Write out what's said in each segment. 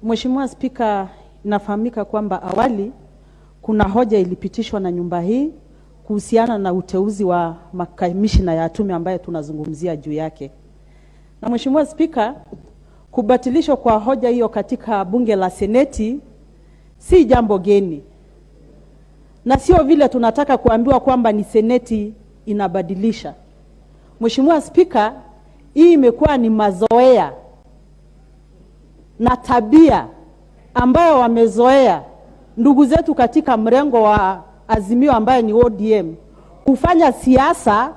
Mheshimiwa Spika, inafahamika kwamba awali kuna hoja ilipitishwa na nyumba hii kuhusiana na uteuzi wa makamishna ya tume ambaye tunazungumzia juu yake. Na Mheshimiwa Spika, kubatilishwa kwa hoja hiyo katika bunge la Seneti si jambo geni. Na sio vile tunataka kuambiwa kwamba ni Seneti inabadilisha. Mheshimiwa Spika, hii imekuwa ni mazoea na tabia ambayo wamezoea ndugu zetu katika mrengo wa Azimio ambaye ni ODM kufanya siasa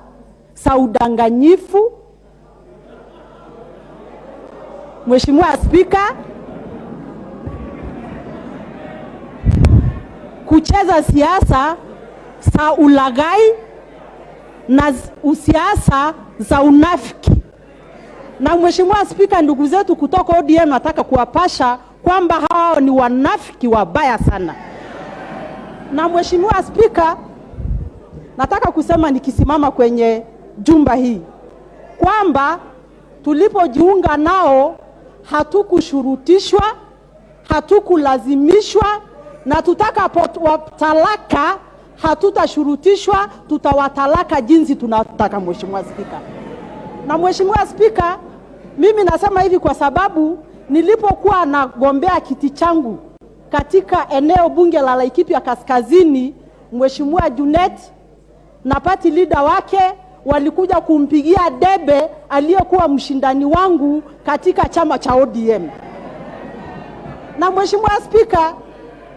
za udanganyifu. Mheshimiwa Spika, kucheza siasa za ulaghai na siasa za unafiki. Na Mheshimiwa Spika, ndugu zetu kutoka ODM nataka kuwapasha kwamba hao ni wanafiki wabaya sana. Na Mheshimiwa Spika, nataka kusema nikisimama kwenye jumba hii kwamba tulipojiunga nao hatukushurutishwa, hatukulazimishwa, na tutakapotalaka hatutashurutishwa, tutawatalaka jinsi tunataka. Mheshimiwa Spika. Na Mheshimiwa Spika, mimi nasema hivi kwa sababu nilipokuwa nagombea kiti changu katika eneo bunge la Laikipia Kaskazini, Mheshimiwa Junet na party leader wake walikuja kumpigia debe aliyekuwa mshindani wangu katika chama cha ODM. Na Mheshimiwa Spika,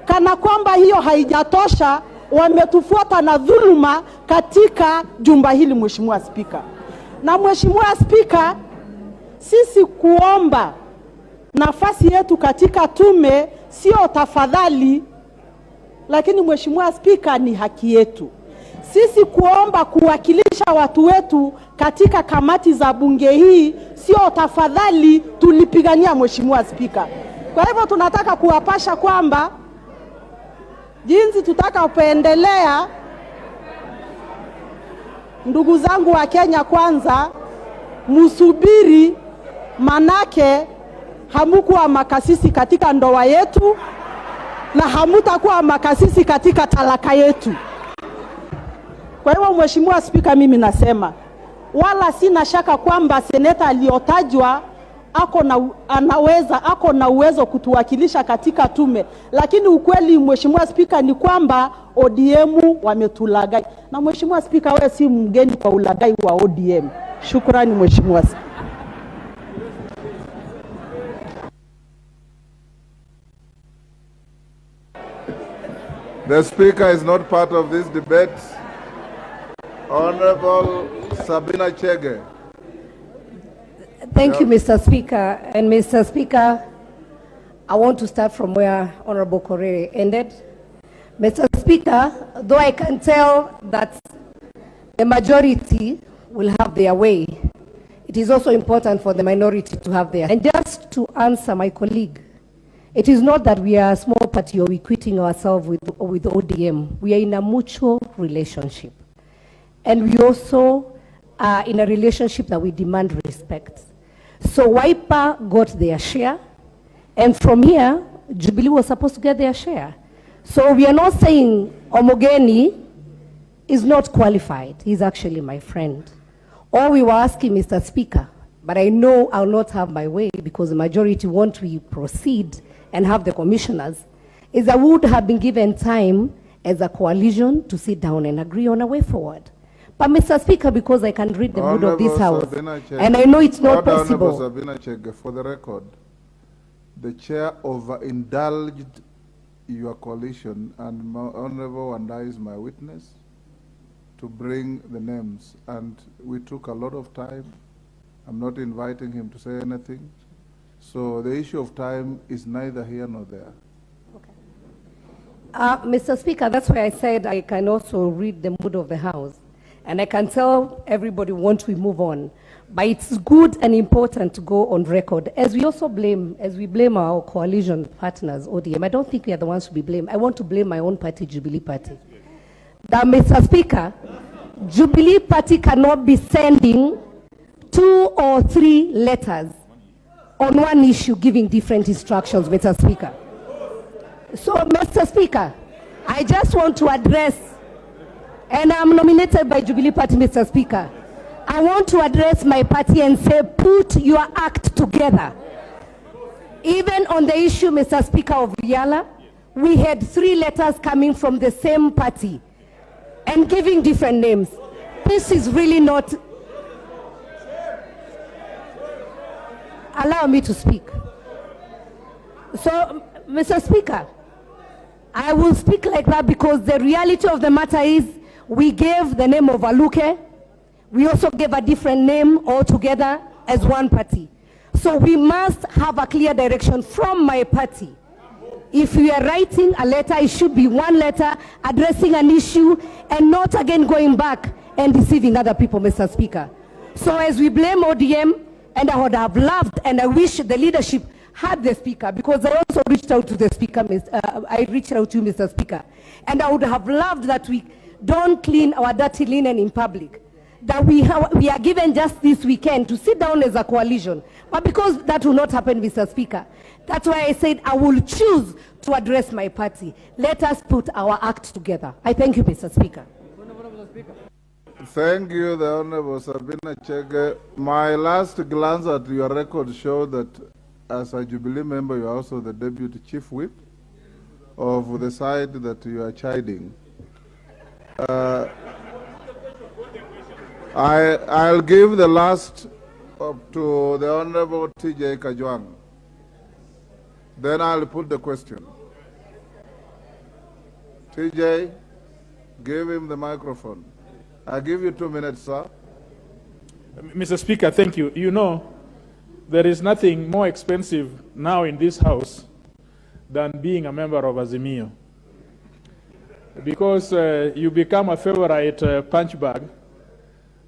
kana kwamba hiyo haijatosha, wametufuata na dhuluma katika jumba hili. Mheshimiwa Spika. Na Mheshimiwa Spika, sisi kuomba nafasi yetu katika tume sio tafadhali, lakini Mheshimiwa Spika ni haki yetu. Sisi kuomba kuwakilisha watu wetu katika kamati za bunge hii sio tafadhali, tulipigania. Mheshimiwa Spika. Kwa hivyo tunataka kuwapasha kwamba jinsi tutakapoendelea, ndugu zangu wa Kenya kwanza, musubiri, manake hamukuwa makasisi katika ndoa yetu na hamutakuwa makasisi katika talaka yetu. Kwa hivyo Mheshimiwa Spika, mimi nasema wala sina shaka kwamba seneta aliyotajwa ako na uwezo kutuwakilisha katika tume, lakini ukweli Mheshimiwa Spika ni kwamba ODM wametulagai. Na Mheshimiwa Spika, wewe si mgeni kwa ulagai wa ODM. Shukrani Mheshimiwa Spika. The Speaker is not part of this debate. Honorable Sabina Chege. Thank you, Mr. Speaker. And Mr. Speaker, I want to start from where Honorable Korere ended. Mr. Speaker, though I can tell that the majority will have their way, it is also important for the minority to have theirs. And just to answer my colleague, it is not that we are a small party or we're quitting ourselves with ODM. We are in a mutual relationship. And we also are in a relationship that we demand respect. So Wiper got their share, and from here, Jubilee was supposed to get their share. So we are not saying Omogeni is not qualified. He's actually my friend. All we were asking, Mr. Speaker, but I know I'll not have my way because the majority want we proceed and have the commissioners, is that we would have been given time as a coalition to sit down and agree on a way forward. But Mr. Speaker, because I can read the mood of this House, and I know it's not possible. Honorable Sabina Chege, for the record, the chair overindulged your coalition, and Honorable Wanda is my witness to bring the names, and we took a lot of time. I'm not inviting him to say anything. So the issue of time is neither here nor there. Okay. Mr. Speaker, that's why I said I can also read the mood of the House. And I can tell everybody once we move on. But it's good and important to go on record. As we blame our coalition partners, ODM, I don't think we are the ones to be blamed. I want to blame my own party, Jubilee Party. That, Mr. Speaker, Jubilee Party cannot be sending 2 or 3 letters on one issue giving different instructions, Mr. Speaker. So, Mr. Speaker, I just want to address, and I'm nominated by Jubilee Party, Mr. Speaker. I want to address my party and say, put your act together. Even on the issue, Mr. Speaker, of Raila, we had 3 letters coming from the same party and giving different names. This is really not... Allow me to speak. So, Mr. Speaker, I will speak like that because the reality of the matter is we gave the name of Aluke. We also gave a different name altogether as one party. So we must have a clear direction from my party. If we are writing a letter, it should be one letter addressing an issue and not again going back and deceiving other people, Mr. Speaker. So as we blame ODM, and I would have loved and I wish the leadership had the speaker, because I also reached out to the speaker, I reached out to you, Mr. Speaker, and I would have loved that we don't clean our dirty linen in public, that we are given just this weekend to sit down as a coalition. But because that will not happen, Mr. Speaker, that's why I said I will choose to address my party. Let us put our act together. I thank you, Mr. Speaker. Thank you, the Honorable Sabina Chege. My last glance at your record showed that as a Jubilee member, you are also the Deputy Chief Whip of the side that you are chiding. I'll give the last up to the Honorable Chege Kajwang. Then I'll put the question. TJ, give him the microphone. I'll give you 2 minutes, sir. Mr. Speaker, thank you. You know, there is nothing more expensive now in this House than being a member of Azimio. Because you become a favorite punch bag,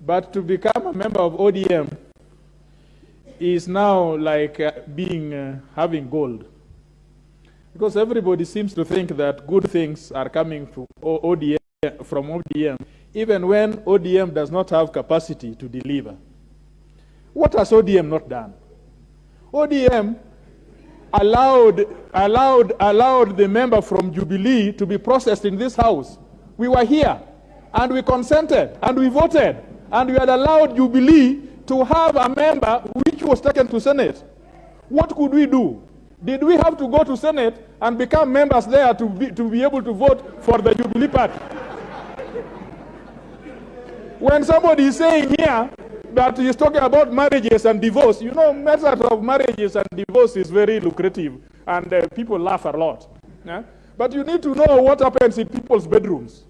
but to become a member of ODM is now like having gold. Because everybody seems to think that good things are coming to ODM, from ODM, even when ODM does not have capacity to deliver. What has ODM not done? ODM allowed the member from Jubilee to be processed in this House. We were here, and we consented, and we voted, and we had allowed Jubilee to have a member which was taken to Senate. What could we do? Did we have to go to Senate and become members there to be able to vote for the Jubilee Party? When somebody is saying here that he's talking about marriages and divorce, you know, method of marriages and divorce is very lucrative, and people laugh a lot. Yeah? But you need to know what happens in people's bedrooms.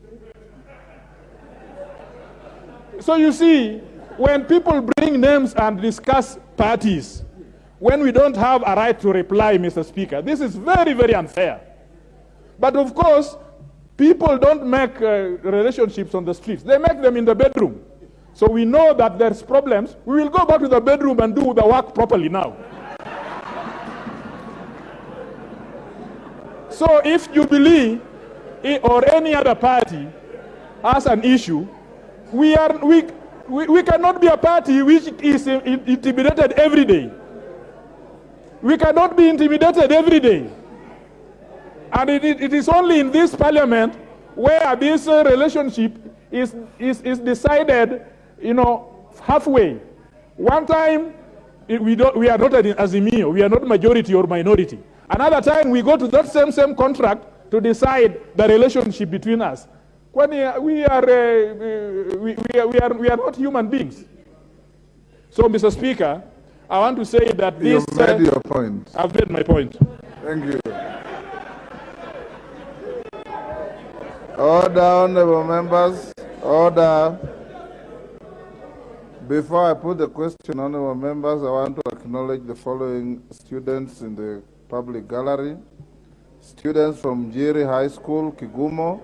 So you see, when people bring names and discuss parties, when we don't have a right to reply, Mr. Speaker, this is very, very unfair. But of course, people don't make relationships on the streets. They make them in the bedroom. So we know that there's problems. We will go back to the bedroom and do the work properly now. So if Jubilee or any other party has an issue, we cannot be a party which is intimidated every day. We cannot be intimidated every day. And it is only in this parliament where this relationship is decided, you know, halfway. One time, we are not an Azimio, we are not majority or minority. Another time, we go to that same contract to decide the relationship between us. When we are not human beings. So, Mr. Speaker, I want to say that this... You've made your point. I've made my point. Thank you. Order, honorable members. Order. Before I put the question, honorable members, I want to acknowledge the following students in the public gallery. Students from Jiri High School, Kigumo.